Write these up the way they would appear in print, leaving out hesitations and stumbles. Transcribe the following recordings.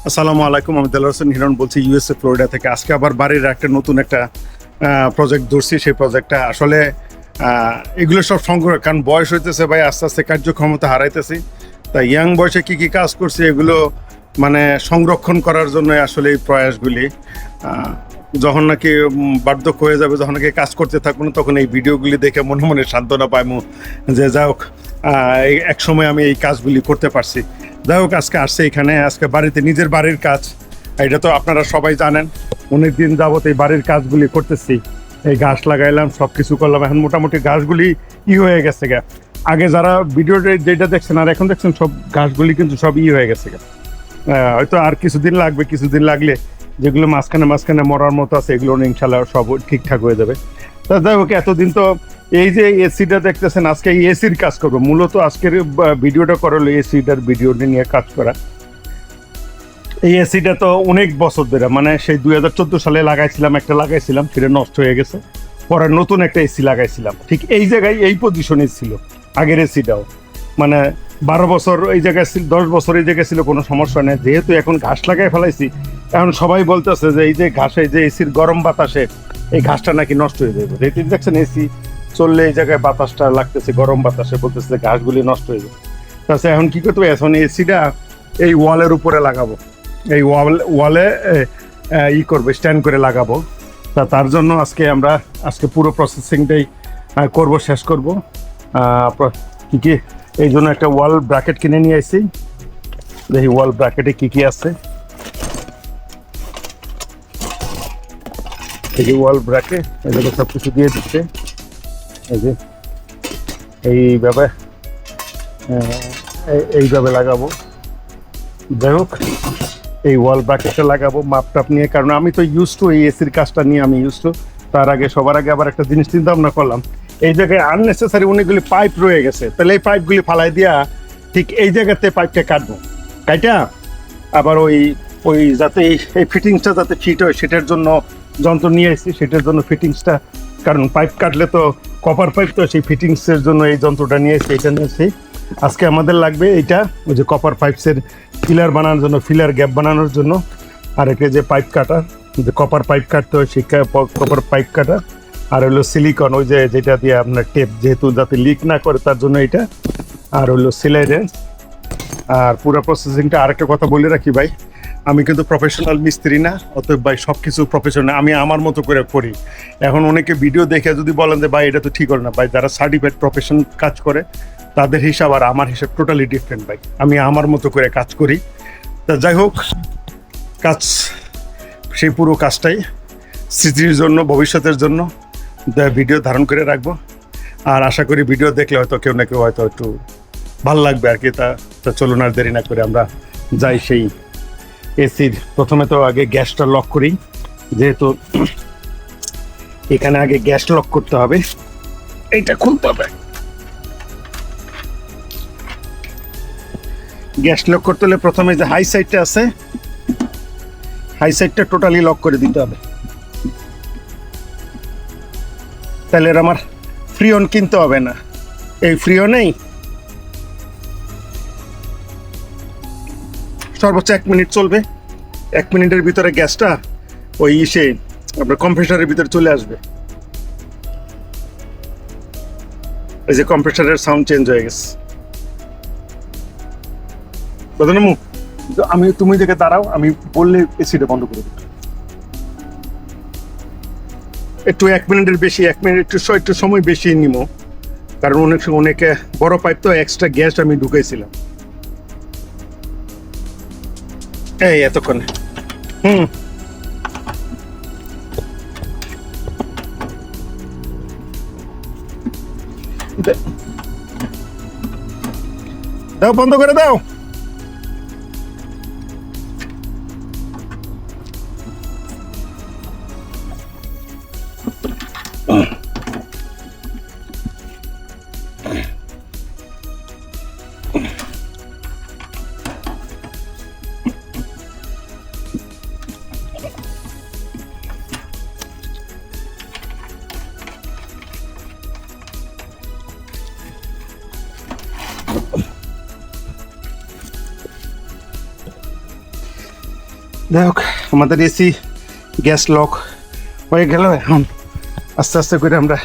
আসসালামু আলাইকুম, আমি দেলোয়ার হোসেন হিরণ বলছি ইউএসএ ফ্লোরিডা থেকে। আজকে আবার বাড়ির একটা নতুন একটা প্রজেক্ট ধরছি। সেই প্রজেক্টটা আসলে এগুলো সব সংগ্রহ, কারণ বয়স হইতেছে ভাই, আস্তে আস্তে কার্যক্ষমতা হারাইতেছি। তাই ইয়াং বয়সে কী কী কাজ করছি এগুলো মানে সংরক্ষণ করার জন্য আসলে এই প্রয়াসগুলি। যখন নাকি বার্ধক্য হয়ে যাবে, যখন নাকি কাজ করতে থাকবো না, তখন এই ভিডিওগুলি দেখে মনে মনে সান্ত্বনা পাইমু যে যা হোক এক সময় আমি এই কাজগুলি করতে পারছি। যাই হোক, আজকে আসছে এখানে, আজকে বাড়িতে নিজের বাড়ির কাজ। এটা তো আপনারা সবাই জানেন, অনেক দিন যাবত এই বাড়ির কাজগুলি করতেছি। এই গাছ লাগাইলাম, সব কিছু করলাম, এখন মোটামুটি গাছগুলি হয়ে গেছে গা। আগে যারা ভিডিওটা যেটা দেখছেন আর এখন দেখছেন, সব গাছগুলি কিন্তু সব হয়ে গেছে গা। হয়তো আর কিছুদিন লাগবে, কিছুদিন লাগলে যেগুলো মাঝখানে মরার মতো আছে এগুলো ইনশাল্লাহ সব ঠিকঠাক হয়ে যাবে। তা যাই হোক, এতদিন তো এই যে এসিটা দেখতেছেন, আজকে এই এসির কাজ করবো। মূলত আজকের ভিডিওটা করা হলো এসিটার ভিডিওটা নিয়ে কাজ করা। এই এসিটা তো অনেক বছর ধরে, মানে সেই 2014 সালে লাগাইছিলাম, সেটা নষ্ট হয়ে গেছে। পরে নতুন একটা এসি লাগাইছিলাম, ঠিক এই জায়গায় এই পজিশনে ছিল আগের এসিটাও। মানে 12 বছর এই জায়গায় ছিল, 10 বছর এই জায়গায় ছিল, কোনো সমস্যা নেই। যেহেতু এখন ঘাস লাগাই ফেলাইছি, এখন সবাই বলতেছে যে এই যে ঘাসে, যে এসির গরম বাতাসে এই ঘাসটা নাকি নষ্ট হয়ে যাবে। যেহেতু দেখছেন এসি চললে এই জায়গায় বাতাসটা লাগতেছে, গরম বাতাসে, বলতেছে যে ঘাসগুলি নষ্ট হয়ে যাবে। তাছাড়া এখন কী করতে হবে, এখন এসিটা এই ওয়ালের উপরে লাগাবো, এই ওয়ালে করবো, স্ট্যান্ড করে লাগাবো। তার জন্য আজকে পুরো প্রসেসিংটাই শেষ করবো। কি এই জন্য একটা ওয়াল ব্র্যাকেট কিনে নিয়ে আসছি। দেখি ওয়াল ব্র্যাকেটে কি আছে। এই যে ওয়াল ব্র্যাকেট, এগুলো সব কিছু দিয়ে দিচ্ছে। এই যে এইভাবে লাগাবো। যাই হোক, এই ওয়াল ব্র্যাকেটটা লাগাবো মাপটাপ নিয়ে, কারণ আমি তো এই এসির কাজটা নিয়ে আমি তার আগে সবার আগে আবার একটা জিনিস চিন্তা ভাবনা করলাম। এই জায়গায় আননেসেসারি অনেকগুলি পাইপ রয়ে গেছে, তাহলে এই পাইপগুলি ফালাই দিয়া ঠিক এই জায়গাতে পাইপটা কাটবো, কাইটা আবার ওই যাতে এই ফিটিংসটা যাতে ফিট হয় সেটার জন্য যন্ত্র নিয়ে এসেছি, সেটার জন্য ফিটিংসটা, কারণ পাইপ কাটলে তো কপার পাইপ, তো সেই ফিটিংসের জন্য এই যন্ত্রটা নিয়ে এসেছি। এটা নিয়েছি আজকে আমাদের লাগবে। এইটা ওই যে কপার পাইপসের ফিলার বানানোর জন্য, ফিলার গ্যাপ বানানোর জন্য। আর একটা যে পাইপ কাটার, যে কপার পাইপ কাটতে হয় সেই কপার পাইপ কাটার। আর হলো সিলিকন, ওই যে যেটা দিয়ে আপনার টেপ, যেহেতু যাতে লিক না করে তার জন্য এটা। আর হলো সেলাই রেঞ্জ। আর পুরো প্রসেসিংটা আরেকটা কথা বলে রাখি ভাই, আমি কিন্তু প্রফেশনাল মিস্ত্রি না, অতএব ভাই সব কিছু প্রফেশনাল আমি আমার মতো করে করি। এখন অনেকে ভিডিও দেখে যদি বলেন যে ভাই এটা তো ঠিক হল না, ভাই যারা সার্টিফাইড প্রফেশন কাজ করে তাদের হিসাব আর আমার হিসাব টোটালি ডিফারেন্ট ভাই। আমি আমার মতো করে কাজ করি। তা যাই হোক, সেই পুরো কাজটাই স্মৃতির জন্য, ভবিষ্যতের জন্য ভিডিও ধারণ করে রাখবো। আর আশা করি ভিডিও দেখলে হয়তো কেউ না কেউ হয়তো একটু ভালো লাগবে আর কি। তা চলুন আর দেরি না করে আমরা যাই সেই এসির। প্রথমে তো আগে গ্যাসটা লক করি, যেহেতু এখানে আগে গ্যাস লক করতে হবে। এইটা খুলতে হবে। গ্যাস লক করতে হলে প্রথমে যে হাই সাইডটা আছে, হাই সাইডটা টোটালি লক করে দিতে হবে। তাহলে আমার ফ্রিঅন কিনতে হবে না। এই ফ্রিঅনেই সর্বোচ্চ 1 মিনিট চলবে। 1 মিনিটের ভিতরে গ্যাসটা ওই আপনার কম্প্রেসারের ভিতরে চলে আসবে। এই যে কম্প্রেসারের সাউন্ড চেঞ্জ হয়ে গেছে। তুমি দেখে দাঁড়াও, আমি বললে এসিটা বন্ধ করে দেবো। একটু 1 মিনিটের বেশি, 1 মিনিট একটু সময় বেশি নিব, কারণ অনেকে বড় পাইপ তো এক্সট্রা গ্যাস আমি ঢুকাইছিলাম এই এতক্ষণে। দাও, বন্ধ করে দাও। যাই হোক, আমাদের এসি গ্যাস লক হয়ে গেল। এখন আস্তে আস্তে করে আমরা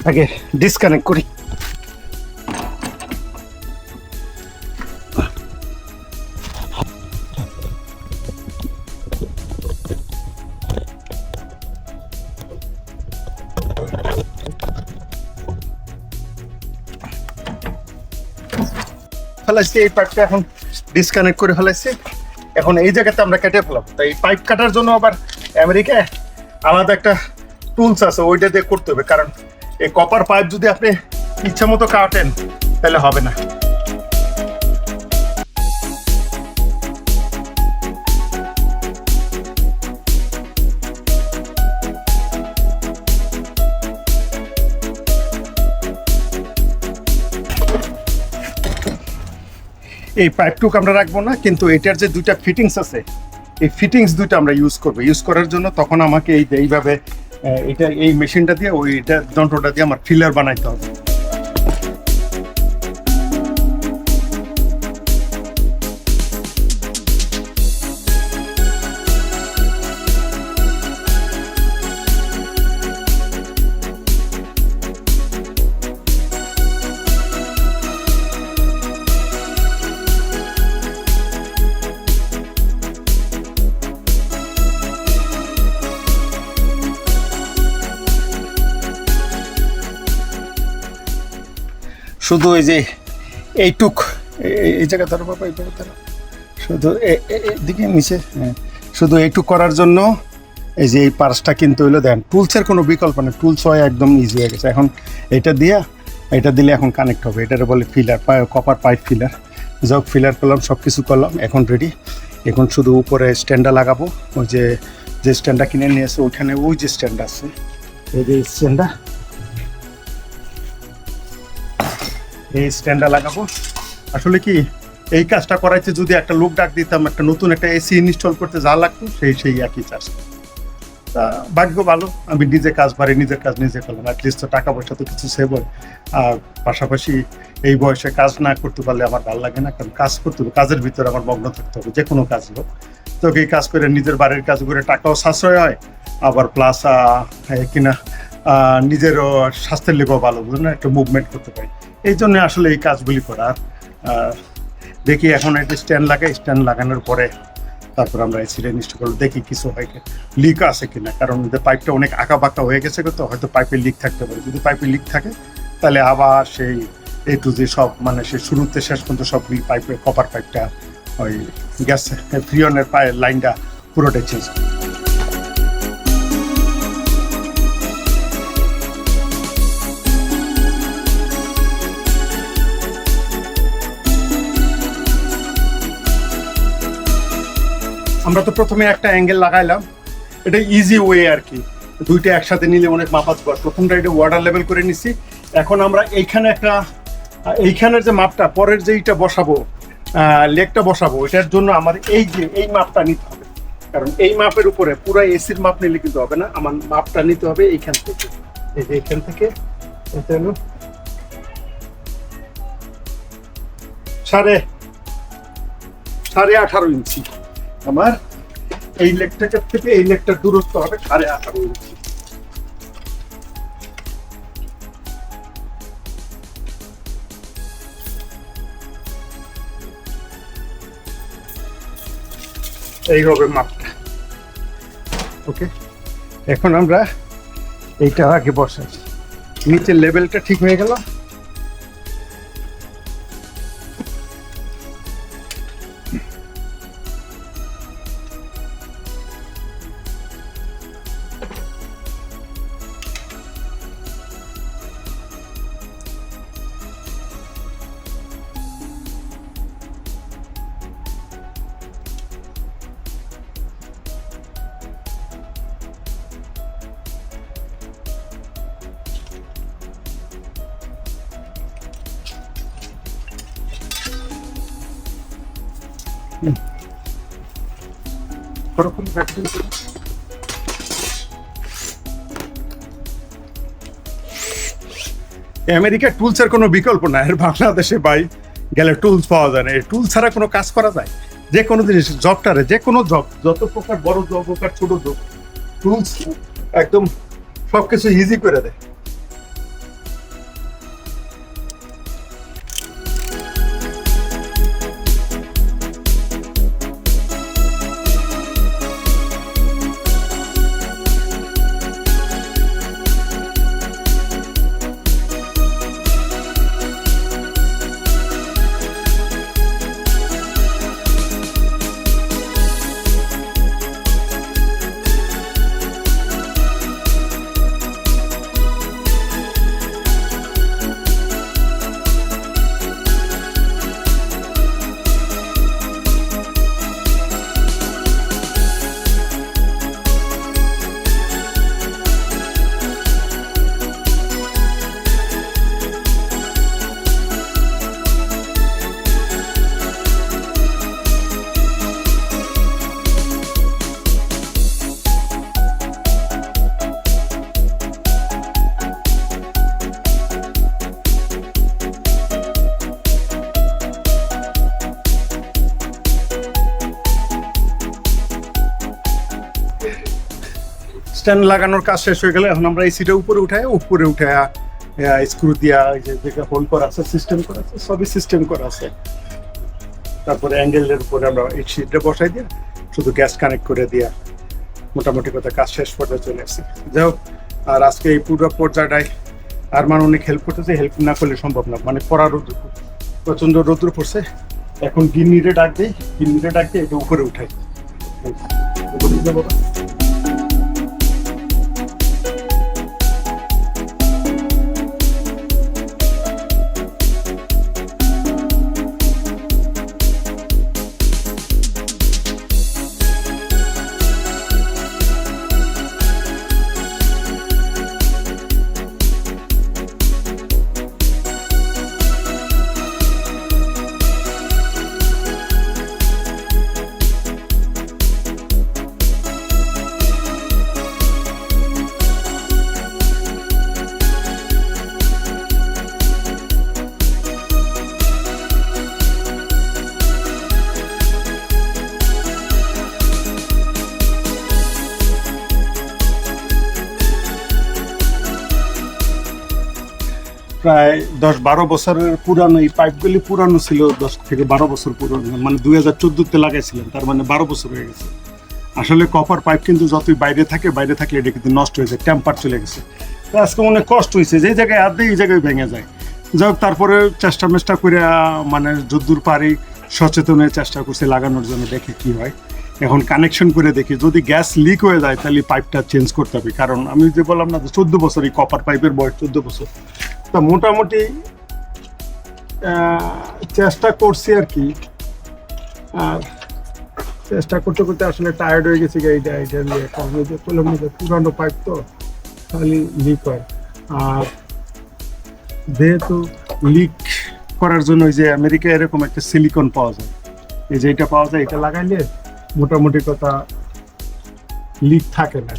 আগে ডিসকানেক্ট করি। ফেলাইছি এই পাইপটা, এখন ডিসকানেক্ট করে ফেলাইছি। এখন এই জায়গাতে আমরা কেটে ফেলাবো। তাই পাইপ কাটার জন্য আবার আমেরিকায় আলাদা একটা টুলস আছে, ওইটা দিয়ে করতে হবে। কারণ এই কপার পাইপ যদি আপনি ইচ্ছা মতো কাটেন তাহলে হবে না। এই পাইপটুক আমরা রাখবো না, কিন্তু এটার যে দুইটা ফিটিংস আছে, এই ফিটিংস দুইটা আমরা ইউজ করবো। ইউজ করার জন্য তখন আমাকে এইভাবে এটা এই মেশিনটা দিয়ে ওইটা যন্ত্রটা দিয়ে আমার ফিলার বানাইতে হবে। শুধু এই যে এইটুক এই জায়গা ধরো বাবা, এই জায়গা ধরো, শুধু এদিকে নিচে, শুধু এইটুক করার জন্য এই যে এই পার্সটা কিন্তু হইলো। দেন টুলসের কোনো বিকল্প নেই, টুলস হয় একদম ইজি হয়ে গেছে। এখন এটা দিলে এখন কানেক্ট হবে। এটার বলে ফিলার, কপার পাইপ ফিলার। যাক, ফিলার করলাম, সব কিছু করলাম, এখন রেডি। এখন শুধু উপরে স্ট্যান্ডটা লাগাবো। ওই যে স্ট্যান্ডটা কিনে নিয়ে এসে ওইখানে ওই যে স্ট্যান্ড আছে, এই যে স্ট্যান্ডটা, এই স্ট্যান্ডটা লাগাবো। আসলে কি, এই কাজটা করাইতে যদি একটা লোক ডাক দিতাম, একটা নতুন একটা এসি ইনস্টল করতে যা লাগতো সেই একই চার্জ। তা ভাগ্য ভালো, আমি নিজের কাজ নিজে করলাম। অ্যাটলিস্ট তো টাকা পয়সা তো কিছু সেভ হয়। আর পাশাপাশি এই বয়সে কাজ না করতে পারলে আমার ভালো লাগে না। কারণ কাজ করতে হবে, কাজের ভিতরে আমার মগ্ন থাকতে হবে, যে কোনো কাজ হোক। তো এই কাজ করে নিজের বাড়ির কাজ করে টাকাও সাশ্রয় হয়, আবার প্লাস কিনা নিজেরও স্বাস্থ্যের লেগেও ভালো, বুঝলেন, একটা মুভমেন্ট করতে পারি। এই জন্য আসলে এই কাজগুলি করা। দেখি এখন একটা স্ট্যান্ড লাগাই, স্ট্যান্ড লাগানোর পরে তারপর আমরা এসিটা ইনস্টল করবো, দেখি কিছু হয় কি, লিক আছে কিনা। কারণ পাইপটা অনেক আঁকা বাঁকা হয়ে গেছে, তো হয়তো পাইপের লিক থাকতে পারে। যদি পাইপের লিক থাকে তাহলে আবার সেই এ টু জি সব, মানে সে শুরুতে শেষ পর্যন্ত সব পাইপের কপার পাইপটা, ওই গ্যাস ফ্রিয়নের লাইনটা পুরোটাই চেঞ্জ। আমরা তো প্রথমে একটা অ্যাঙ্গেল লাগাইলাম, এটা ইজি ওয়ে আর কি। দুইটা একসাথে নিলে অনেক মাপাজ পড়ে। প্রথমটা এটা ওয়াটার লেভেল করে নিছি। এখন আমরা এইখানের যে মাপটা, পরের যে এইটা বসাবো, লেগটা বসাবো, এটার জন্য আমার এই মাপটা নিতে হবে। কারণ এই মাপের উপরে পুরো এসির মাপ নিলে কিন্তু হবে না, আমার মাপটা নিতে হবে এইখান থেকে। এই যে এইখান থেকে এটা হলো 18.5 ইঞ্চি। আমার এই লেগটার থেকে এই লেগটার দূরত্ব হবে 18.5 ইঞ্চি। এই হবে মাপটা। ওকে, এখন আমরা এইটা আগে বসাই। নিচের লেভেলটা ঠিক হয়ে গেল। আমেরিকার টুলসের কোনো বিকল্প নাই। আর বাংলাদেশে ভাই গেলে টুলস পাওয়া যায় না। এই টুল ছাড়া কোনো কাজ করা যায়? যে কোনো জিনিস জবটারে, যে কোনো জব, যত প্রকার বড় জব হোক আর ছোট জব, টুলস একদম সবকিছু ইজি করে দেয়। স্ট্যান্ড লাগানোর কাজ শেষ হয়ে গেলে এখন আমরা এই সিটে উপরে উঠে স্ক্রু দিয়া যে হোল্ড করা আছে, সিস্টেম করা আছে, সবই সিস্টেম করা আছে। তারপরে অ্যাঙ্গেলের উপরে আমরা এই সিটটা বসাই দিয়ে শুধু গ্যাস কানেক্ট করে দিয়া মোটামুটি কথা কাজ শেষ পর্যায়ে চলে আসছে। যাই হোক, আর আজকে এই পুরো পর্যায়টায় আর অনেক হেল্প করতেছে, হেল্প না করলে সম্ভব না। মানে পড়া রোদ্র, প্রচন্ড রোদ্র পড়ছে। এখন গিন্নিরে ডাক দিয়ে এটা উপরে উঠাই। প্রায় 10-12 বছরের পুরানো এই পাইপগুলি পুরানো ছিল, 10 থেকে 12 বছর পুরানো, মানে 2014-তে লাগাইছিলেন, তার মানে 12 বছর হয়ে গেছে। আসলে কপার পাইপ কিন্তু যতই বাইরে থাকলে এটা কিন্তু নষ্ট হয়েছে, টেম্পার চলে গেছে। তো আজকে অনেক কষ্ট হয়েছে, যে জায়গায় হাত দেয় এই জায়গায় ভেঙে যায়। যাই হোক, তারপরে চেষ্টা করে মানে যদ্দূর পারি সচেতনের চেষ্টা করছে লাগানোর জন্য, দেখি কি হয়। এখন কানেকশন করে দেখি, যদি গ্যাস লিক হয়ে যায় তাহলে পাইপটা চেঞ্জ করতে হবে। কারণ আমি যে বললাম না যে 14 বছর, এই কপার পাইপের বয়স 14 বছর। তা মোটামুটি চেষ্টা করছি আর কি। আর চেষ্টা করতে আসলে টায়ার্ড হয়ে গেছি এইটা নিয়ে। কারণ ওই যে বললাম যে পুরানো পাইপ তো খালি লিক হয়। আর যেহেতু লিক করার জন্য ওই যে আমেরিকায় এরকম একটা সিলিকন পাওয়া যায়, এই যে এটা পাওয়া যায়, এটা লাগাইলে মোটামুটি কথা লিক থাকে না।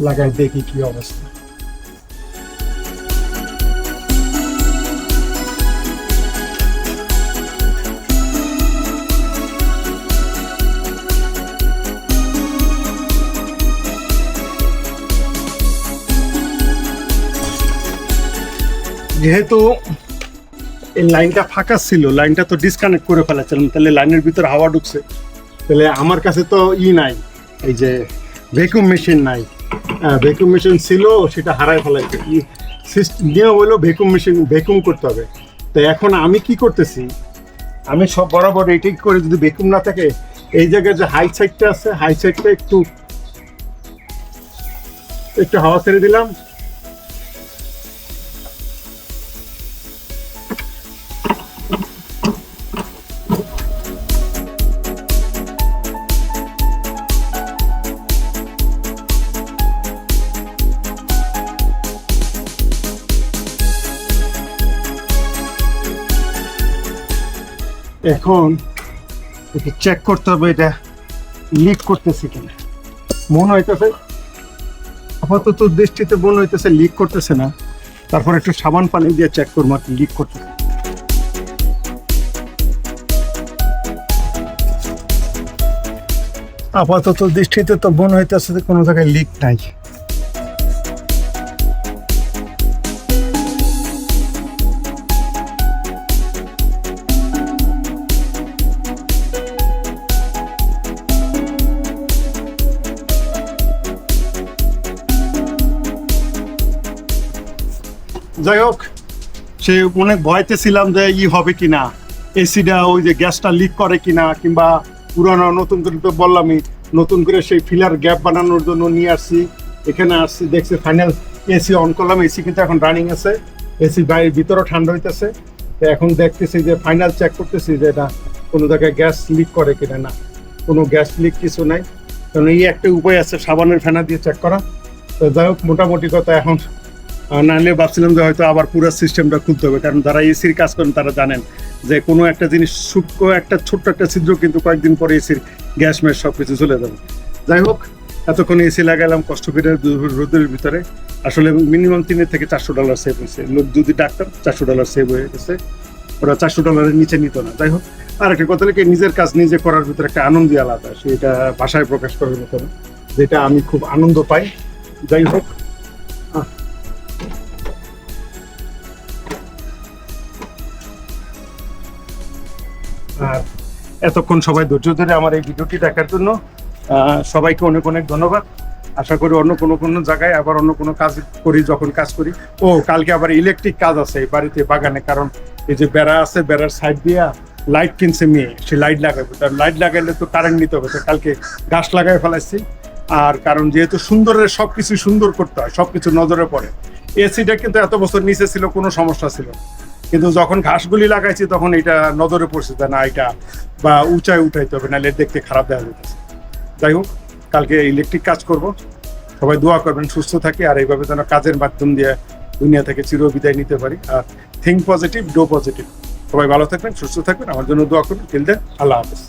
লাগাই দেখি কি অবস্থা। যেহেতু এই লাইনটা ফাঁকা ছিল, লাইনটা তো ডিসকানেক্ট করে ফেলেছিলাম, তাহলে লাইনের ভিতরে হাওয়া ঢুকছে। তাহলে আমার কাছে তো নাই, এই যে ভ্যাকুয়াম মেশিন নাই। ভ্যাকুয়াম মেশিন ছিল, সেটা হারায় ফেলাইছে। নিয়ম হলো ভ্যাকুয়াম করতে হবে। তো এখন আমি কি করতেছি, আমি সব বরাবর এটাই করে, যদি ভ্যাকুয়াম না থাকে এই জায়গায় যে হাই সাইডটা আছে, হাই সাইডটা একটু হাওয়া ছেড়ে দিলাম। এখন এটা চেক করতে হবে এটা লিক করতেছে কিনা। মনে হইতেছে, আপাতত দৃষ্টিতে মনে হইতেছে লিক করতেছে না। তারপর একটু সাবান পানি দিয়ে চেক করবো আর কি লিক করছে। আপাতত দৃষ্টিতে তো মনে হইতেছে যে কোনো জায়গায় লিক নাই। যাই হোক, সে অনেক ভয়তে ছিলাম যে হবে কিনা, এসিটা ওই যে গ্যাসটা লিক করে কিনা, কিংবা পুরানো নতুন করে, তো বললামই নতুন করে সেই ফিলার গ্যাপ বানানোর জন্য নিয়ে আসছি। এখানে আসছি, দেখছি ফাইনাল এসি অন করলাম, এসি কিন্তু এখন রানিং আছে, এসি বাইরের ভিতরেও ঠান্ডা হইতেছে। তো এখন দেখতেছি যে ফাইনাল চেক করতেছি যে এটা কোনো জায়গায় গ্যাস লিক করে কিনা। না, কোনো গ্যাস লিক কিছু নাই, কারণ এই একটা উপায় আছে সাবানের ফেনা দিয়ে চেক করা। তো যাই হোক, মোটামুটি কথা এখন নাহলে ভাবছিলাম যে হয়তো আবার পুরো সিস্টেমটা খুলতে হবে, কারণ যারা এসির কাজ করেন তারা জানেন যে কোনো একটা জিনিস সূক্ষ্ম একটা ছোট্ট একটা ছিদ্র কিন্তু কয়েকদিন পরে এসির গ্যাস ম্যাস সব কিছু চলে যাবে। যাই হোক, এতক্ষণ এসি লাগালাম কষ্ট করে রোদের ভিতরে, আসলে মিনিমাম $300 থেকে $400 সেভ হয়েছে। লোক যদি ডাক্তার $400 সেভ হয়ে গেছে, ওরা $400 নিচে নিত না। যাই হোক, আর একটা কথা কি, নিজের কাজ নিজে করার ভিতরে একটা আনন্দই আলাদা, সেটা ভাষায় প্রকাশ করার মতো না, যেটা আমি খুব আনন্দ পাই। যাই হোক, আর এতক্ষণ সবাই ধৈর্য ধরে আমার এই ভিডিওটি দেখার জন্য সবাইকে অনেক অনেক ধন্যবাদ। আশা করি অন্য কোনো জায়গায় আবার অন্য কোনো কাজ করি, যখন কাজ করি। ও কালকে আবার ইলেকট্রিক কাজ আছে এই বাড়িতে, বাগানে, কারণ এই যে বেড়া আছে, বেড়ার সাইড দিয়ে লাইট কিনছে মেয়ে, সে লাইট লাগাবে। তার লাইট লাগাইলে তো কারেন্ট নিতে হবে, তো কালকে গাছ লাগাই ফেলাইছি। আর কারণ যেহেতু সুন্দরের সবকিছু সুন্দর করতে হয়, সবকিছু নজরে পড়ে। এসিটা কিন্তু এত বছর নিচে ছিল, কোনো সমস্যা ছিল না, কিন্তু যখন ঘাসগুলি লাগাইছি তখন এটা নজরে পড়ছে যে না, এটা বা উঁচায় উঠাইতে হবে, নাহলে দেখতে খারাপ দেখা যেতেছে। যাই হোক, কালকে ইলেকট্রিক কাজ করব, সবাই দোয়া করবেন সুস্থ থাকি, আর এইভাবে যেন কাজের মাধ্যম দিয়ে দুনিয়া থেকে চির বিদায় নিতে পারি। আর থিঙ্ক পজিটিভ, ডো পজিটিভ। সবাই ভালো থাকবেন, সুস্থ থাকবেন, আমার জন্য দোয়া করবেন। টিল দেন, আল্লাহ হাফেজ।